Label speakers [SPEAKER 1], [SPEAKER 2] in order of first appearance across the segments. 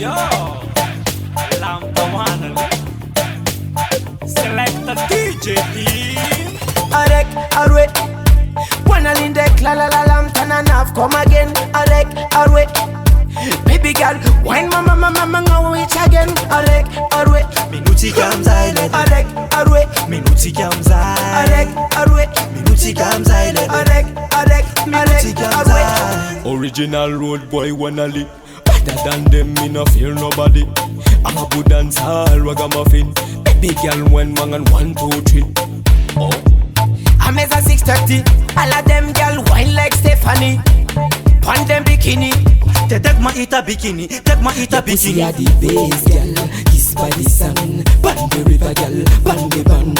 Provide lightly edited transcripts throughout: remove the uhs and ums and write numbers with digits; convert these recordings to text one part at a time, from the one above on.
[SPEAKER 1] Yo, Lam Tah Select the DJ team.
[SPEAKER 2] Arek, arwe. Wanna lindek la la la lam tananav come again. Arek, arwe. Baby girl, wine mama mama mama it again. Arek, arwe.
[SPEAKER 3] Minuti kamzaile.
[SPEAKER 2] Arek, arwe.
[SPEAKER 3] Minuti kamzaile.
[SPEAKER 2] Arek, arwe.
[SPEAKER 3] Minuti kamzaile.
[SPEAKER 2] Arek, arek,
[SPEAKER 3] Minuti
[SPEAKER 2] arek,
[SPEAKER 3] kamzaile.
[SPEAKER 1] Original road boy wanna live. Better than them, me no fear nobody. I'm a good dancer, ragamuffin. Baby girl, when man and 1, 2, 3. Oh.
[SPEAKER 2] I'm as a 6:30. All of them girl wine like Stephanie. Pon them bikini.
[SPEAKER 3] Te take my ita bikini, take my ita
[SPEAKER 4] Pussy
[SPEAKER 3] bikini.
[SPEAKER 4] a the bass, girl. Kiss by the sun. Ban the river, girl. Ban the ban.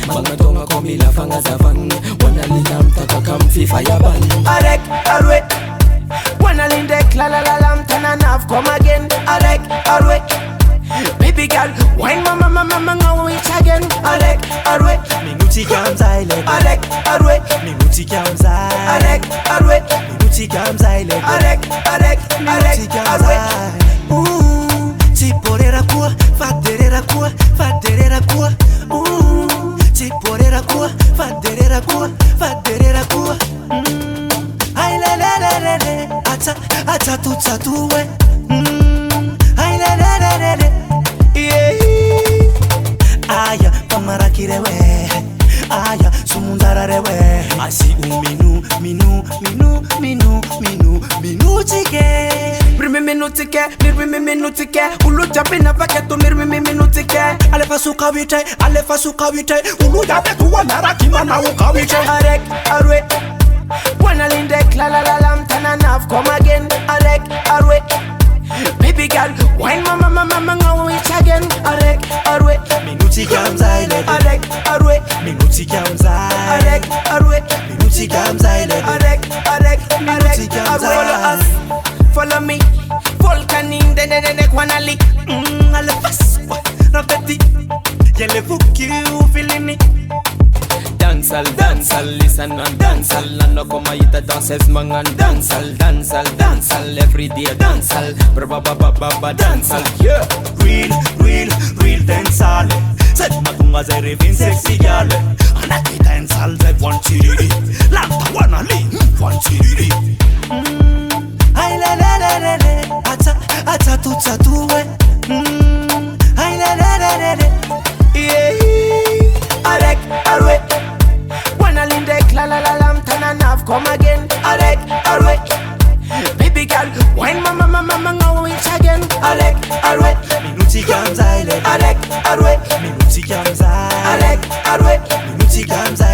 [SPEAKER 4] Manga tonga komi la fanga zavan. Wanna linam taka kam fi fire ban.
[SPEAKER 2] Arek, arwe. Wanna lindek la la la lam tananav come again. Arek, arwe. Baby girl, wine mama mama mama it again. Arek, arwe.
[SPEAKER 3] Minuti kamzaile.
[SPEAKER 2] Arek, arwe.
[SPEAKER 3] Minuti kamzaile.
[SPEAKER 2] Arek, arwe.
[SPEAKER 3] Minuti kamzaile.
[SPEAKER 2] Arek, arek,
[SPEAKER 3] Minuti
[SPEAKER 2] arek, arwe.
[SPEAKER 3] kamzaile. Tiporera kwa, faderera kwa, faderera kwa. Tiporera kwa, faderera kwa, faderera kwa. Ay le le le le le, ata tu tatuwe. Ay le le le le le, yeah. Aya kamara kirewe, aya sumundara rewe. Asi minu minu minu minu minu minu tike.
[SPEAKER 2] Mirmi minutike, mirmi minutike. Ulu chapi na paketo mirmi minutike.
[SPEAKER 3] Ale fasuka wite, ulu yabe tuwa nara kimana uka wite.
[SPEAKER 2] Arek, arwe. Wanna lindek la la la lam tananav come again. Arek, arwe. Baby girl, wine mama mama mama it again. Arek, arwe.
[SPEAKER 3] Minuti kamzaile.
[SPEAKER 2] Arek, arwe.
[SPEAKER 3] Minuti kamzaile.
[SPEAKER 2] Arek, arwe.
[SPEAKER 3] Minuti kamzaile.
[SPEAKER 2] Arek, arek, arek. Follow us, follow me. Volcaning de kwanali.
[SPEAKER 3] Ale faswa, rapeti. Yele vuki ufilini.
[SPEAKER 1] Dancehall, dancehall, listen and dancehall. And no come eat a dances man and dancehall, dancehall, dancehall. Every day dancehall, ba ba ba ba ba dancehall. Yeah.
[SPEAKER 3] Real dancehall. Zed matunga zere vin sexy girl. Anaki dancehall zed one chiri. Lanta wana li one chiri. Ay le le le le le, ata tu tatuwe. Ay le le le le le,
[SPEAKER 2] yeah. Arek, arwe. Wanna lindek la la la lam tananav come again. Arek, arwe. Baby girl, wine mama mama mama it again. Arek, arwe.
[SPEAKER 3] Minuti kamzaile.
[SPEAKER 2] Arek, arwe.
[SPEAKER 3] Minuti kamzaile.
[SPEAKER 2] Arek, arwe.
[SPEAKER 3] Minuti kamzaile.